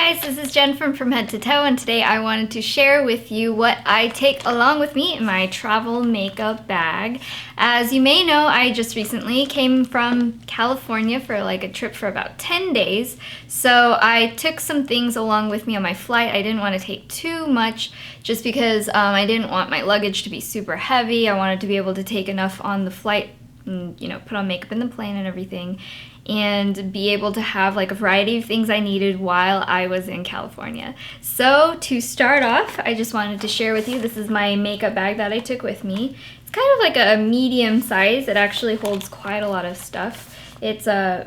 guys, this is Jen from Head to Toe, and today I wanted to share with you what I take along with me in my travel makeup bag. As you may know, I just recently came from California for like a trip for about 10 days. So I took some things along with me on my flight. I didn't want to take too much just because I didn't want my luggage to be super heavy. I wanted to be able to take enough on the flight and, you know, put on makeup in the plane and everything, and be able to have like a variety of things I needed while I was in California. So to start off, I just wanted to share with you, this is my makeup bag that I took with me. It's kind of like a medium size. It actually holds quite a lot of stuff. It's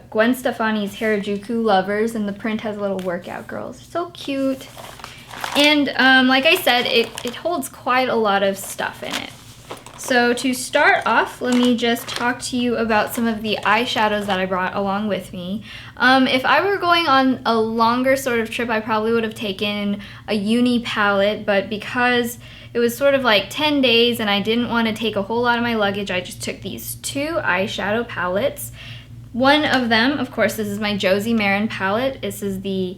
Gwen Stefani's Harajuku Lovers, and the print has little workout girls. So cute. And like I said, it holds quite a lot of stuff in it. So to start off, let me just talk to you about some of the eyeshadows that I brought along with me. If I were going on a longer sort of trip, I probably would have taken a uni palette, but because it was sort of like 10 days and I didn't want to take a whole lot of my luggage, I just took these two eyeshadow palettes. One of them, of course, this is my Josie Maran palette. This is the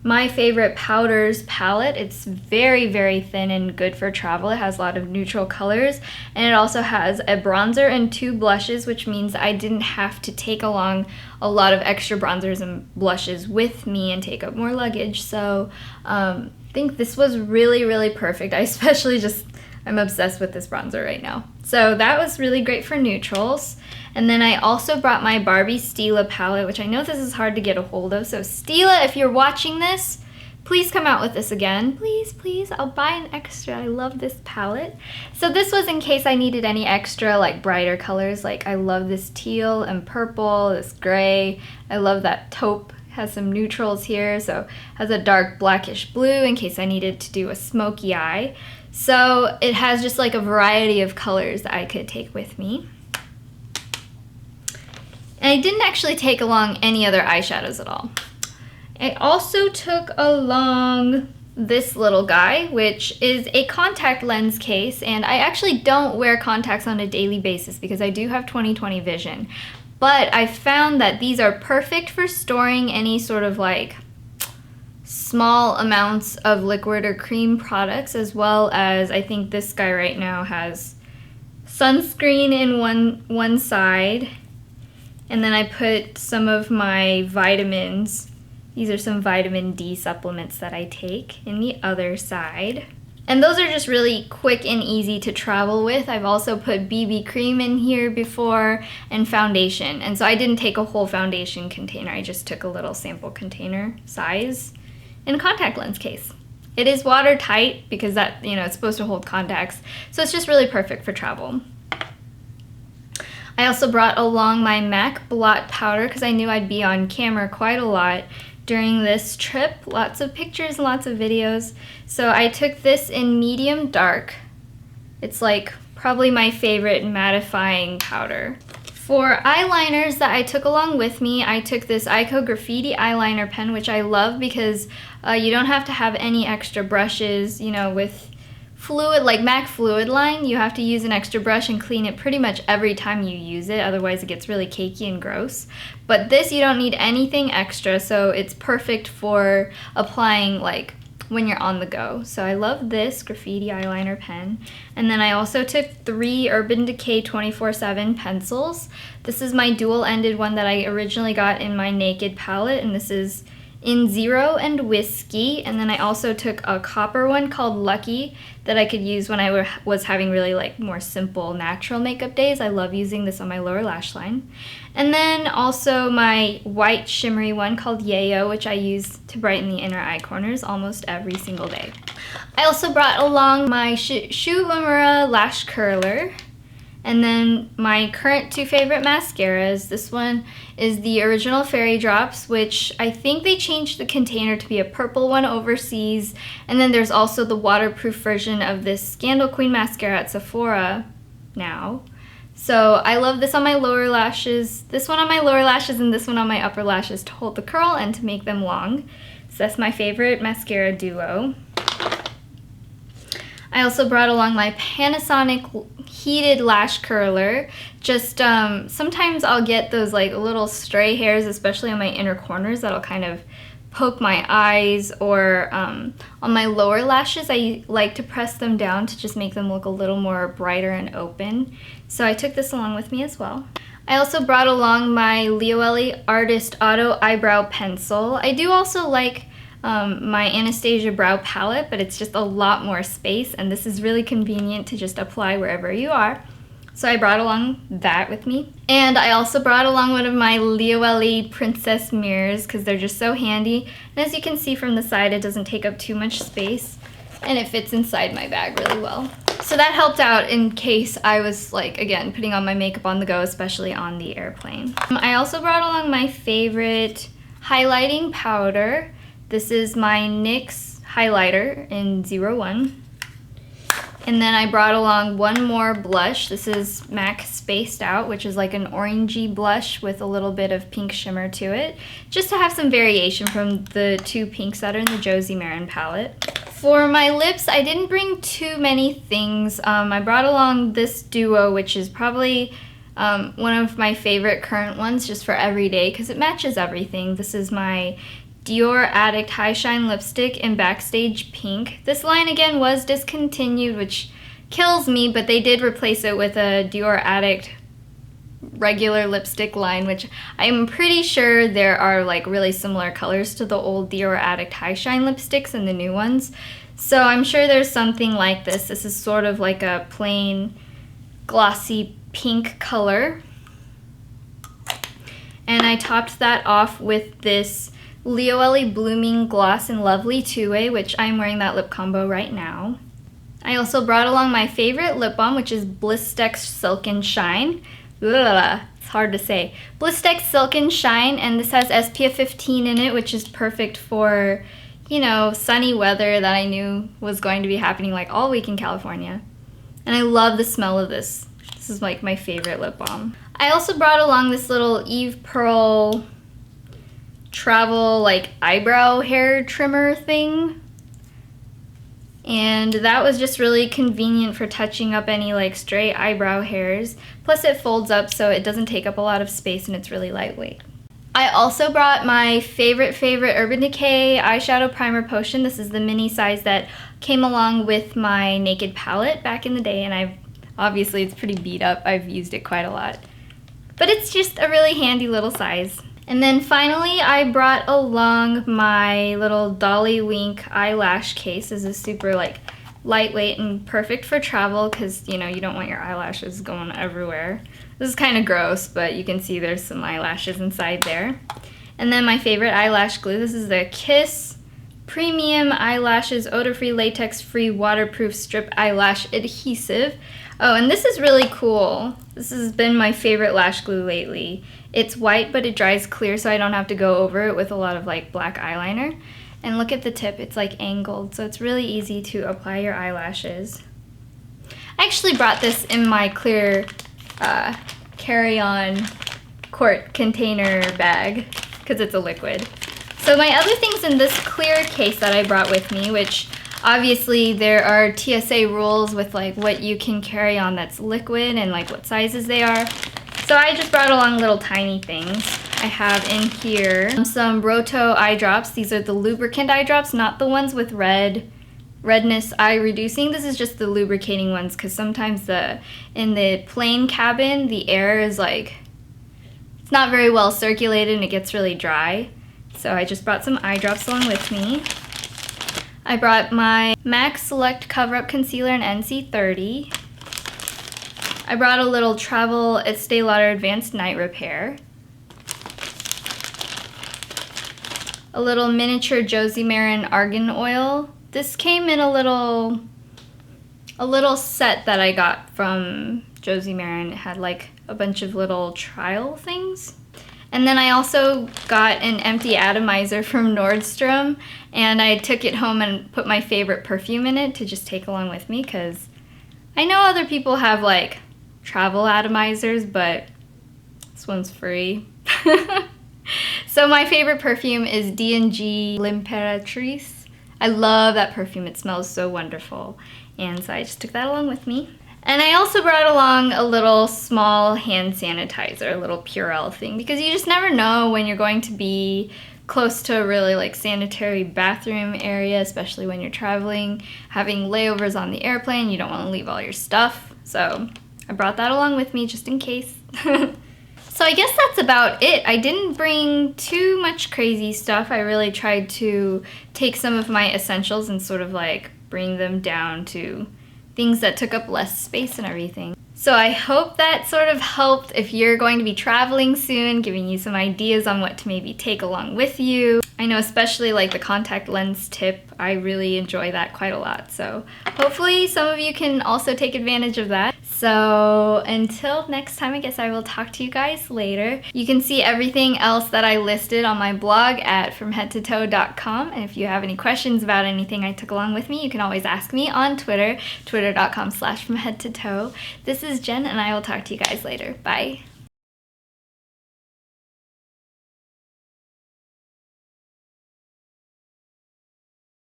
My Favorite Powders palette. It's very, very thin and good for travel. It has a lot of neutral colors, and it also has a bronzer and two blushes, which means I didn't have to take along a lot of extra bronzers and blushes with me and take up more luggage. So I think this was really, really perfect. I'm obsessed with this bronzer right now. So that was really great for neutrals. And then I also brought my Barbie Stila palette, which I know this is hard to get a hold of. So Stila, if you're watching this, please come out with this again. Please, please, I'll buy an extra. I love this palette. So this was in case I needed any extra like brighter colors. Like I love this teal and purple, this gray. I love that taupe. Has some neutrals here, so has a dark blackish blue in case I needed to do a smoky eye. So it has just like a variety of colors that I could take with me. And I didn't actually take along any other eyeshadows at all. I also took along this little guy, which is a contact lens case, and I actually don't wear contacts on a daily basis because I do have 20/20 vision. But I found that these are perfect for storing any sort of like small amounts of liquid or cream products, as well as I think this guy right now has sunscreen in one side. And then I put some of my vitamins. These are some vitamin D supplements that I take in the other side. And those are just really quick and easy to travel with. I've also put BB cream in here before and foundation. And so I didn't take a whole foundation container. I just took a little sample container size in a contact lens case. It is watertight because that, you know, it's supposed to hold contacts. So it's just really perfect for travel. I also brought along my MAC Blot powder because I knew I'd be on camera quite a lot during this trip. Lots of pictures and lots of videos. So I took this in medium dark. It's like probably my favorite mattifying powder. For eyeliners that I took along with me, I took this Eyeko Graffiti eyeliner pen, which I love because you don't have to have any extra brushes. You know, with fluid, like MAC Fluid Line, you have to use an extra brush and clean it pretty much every time you use it, otherwise it gets really cakey and gross. But this, you don't need anything extra, so it's perfect for applying like when you're on the go. So I love this Graffiti eyeliner pen. And then I also took 3 Urban Decay 24/7 pencils. This is my dual-ended one that I originally got in my Naked palette, and this is in Zero and Whiskey. And then I also took a copper one called Lucky that I could use when I was having really like more simple natural makeup days. I love using this on my lower lash line. And then also my white shimmery one called Yeyo, which I use to brighten the inner eye corners almost every single day. I also brought along my Uemura lash curler. And then my current 2 favorite mascaras. This one is the original FAIRYDROPS, which I think they changed the container to be a purple one overseas. And then there's also the waterproof version of this Scandal Queen mascara at Sephora now. So I love this on my lower lashes, this one on my lower lashes, and this one on my upper lashes to hold the curl and to make them long. So that's my favorite mascara duo. I also brought along my Panasonic heated lash curler. Just sometimes I'll get those like little stray hairs, especially on my inner corners, that'll kind of poke my eyes, or on my lower lashes, I like to press them down to just make them look a little more brighter and open. So I took this along with me as well. I also brought along my Lioele Artist Auto Eyebrow Pencil. I do also like my Anastasia Brow Palette, but it's just a lot more space, and this is really convenient to just apply wherever you are. So I brought along that with me. And I also brought along one of my Lioele Princess mirrors because they're just so handy. And as you can see from the side, it doesn't take up too much space, and it fits inside my bag really well. So that helped out in case I was, like, again, putting on my makeup on the go, especially on the airplane. I also brought along my favorite highlighting powder. This is my NYX highlighter in 01. And then I brought along one more blush. This is MAC Spaced Out, which is like an orangey blush with a little bit of pink shimmer to it, just to have some variation from the two pinks that are in the Josie Maran palette. For my lips, I didn't bring too many things. I brought along this duo, which is probably one of my favorite current ones just for everyday because it matches everything. This is my Dior Addict High Shine Lipstick in Backstage Pink. This line again was discontinued, which kills me, but they did replace it with a Dior Addict regular lipstick line, which I'm pretty sure there are like really similar colors to the old Dior Addict High Shine lipsticks and the new ones. So I'm sure there's something like this. This is sort of like a plain glossy pink color. And I topped that off with this Lioele Blooming Gloss in Lovely Two-Way, which I'm wearing that lip combo right now. I also brought along my favorite lip balm, which is Blistex Silk and Shine. It's hard to say. Blistex Silk and Shine, and this has SPF 15 in it, which is perfect for, you know, sunny weather that I knew was going to be happening like all week in California. And I love the smell of this. This is like my favorite lip balm. I also brought along this little Eve Pearl travel like eyebrow hair trimmer thing, and that was just really convenient for touching up any like stray eyebrow hairs. Plus it folds up so it doesn't take up a lot of space and it's really lightweight. I also brought my favorite Urban Decay eyeshadow primer potion. This is the mini size that came along with my Naked palette back in the day, and obviously it's pretty beat up. I've used it quite a lot, but it's just a really handy little size. And then finally, I brought along my little Dolly Wink eyelash case. This is super like lightweight and perfect for travel because, you know, you don't want your eyelashes going everywhere. This is kind of gross, but you can see there's some eyelashes inside there. And then my favorite eyelash glue. This is the Kiss Premium Eyelashes Odor-Free Latex-Free Waterproof Strip Eyelash Adhesive. Oh, and this is really cool. This has been my favorite lash glue lately. It's white, but it dries clear, so I don't have to go over it with a lot of like black eyeliner. And look at the tip, it's like angled, so it's really easy to apply your eyelashes. I actually brought this in my clear carry-on quart container bag because it's a liquid. So my other things in this clear case that I brought with me, which obviously there are TSA rules with like what you can carry on that's liquid and like what sizes they are. So I just brought along little tiny things. I have in here some Rhoto eye drops. These are the lubricant eye drops, not the ones with redness eye reducing. This is just the lubricating ones because sometimes in the plane cabin the air is like, it's not very well circulated and it gets really dry. So I just brought some eye drops along with me. I brought my MAC Select Coverup Concealer in NC30. I brought a little travel Estee Lauder Advanced Night Repair. A little miniature Josie Maran Argan Oil. This came in a little set that I got from Josie Maran. It had like a bunch of little trial things. And then I also got an empty atomizer from Nordstrom, and I took it home and put my favorite perfume in it to just take along with me because I know other people have like travel atomizers, but this one's free. So my favorite perfume is D&G L'Imperatrice. I love that perfume. It smells so wonderful. And so I just took that along with me. And I also brought along a little small hand sanitizer, a little Purell thing, because you just never know when you're going to be close to a really like sanitary bathroom area, especially when you're traveling, having layovers on the airplane. You don't want to leave all your stuff, so I brought that along with me just in case. So I guess that's about it. I didn't bring too much crazy stuff. I really tried to take some of my essentials and sort of like bring them down to things that took up less space and everything. So I hope that sort of helped if you're going to be traveling soon, giving you some ideas on what to maybe take along with you. I know especially like the contact lens tip, I really enjoy that quite a lot. So hopefully some of you can also take advantage of that. So until next time, I guess I will talk to you guys later. You can see everything else that I listed on my blog at FromHeadToToe.com. And if you have any questions about anything I took along with me, you can always ask me on Twitter, twitter.com/FromHeadToToe. This is Jen, and I will talk to you guys later. Bye.